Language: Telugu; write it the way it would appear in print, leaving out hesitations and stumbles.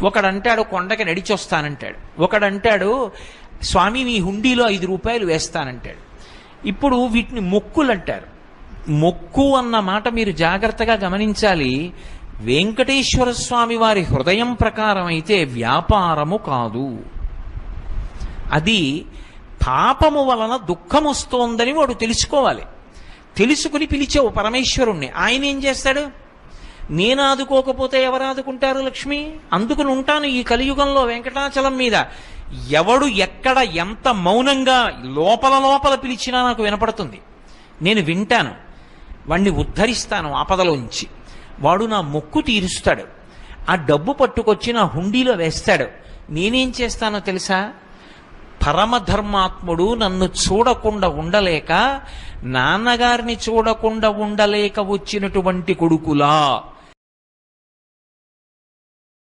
ఒకడంటాడు కొండకి నడిచొస్తానంటాడు, ఒకడంటాడు స్వామి మీ హుండీలో 5 రూపాయలు వేస్తానంటాడు. ఇప్పుడు వీటిని మొక్కులు అంటారు. మొక్కు అన్న మాట మీరు జాగ్రత్తగా గమనించాలి. వెంకటేశ్వర స్వామి వారి హృదయం ప్రకారం అయితే వ్యాపారము కాదు. అది పాపము వలన దుఃఖం వస్తోందని వాడు తెలుసుకోవాలి. తెలుసుకుని పిలిచావు పరమేశ్వరుణ్ణి, ఆయన ఏం చేస్తాడు? నేను ఆదుకోకపోతే ఎవరు ఆదుకుంటారు లక్ష్మి? అందుకుని ఉంటాను ఈ కలియుగంలో వెంకటాచలం మీద. ఎవడు ఎక్కడ ఎంత మౌనంగా లోపల లోపల పిలిచినా నాకు వినపడుతుంది. నేను వింటాను, వాణ్ణి ఉద్ధరిస్తాను ఆపదలోంచి. వాడు నా మొక్కు తీరుస్తాడు. ఆ డబ్బు పట్టుకొచ్చి నా హుండీలో వేస్తాడు. నేనేం చేస్తానో తెలుసా? పరమధర్మాత్ముడు నన్ను చూడకుండా ఉండలేక, నాన్నగారిని చూడకుండా ఉండలేక వచ్చినటువంటి కొడుకులా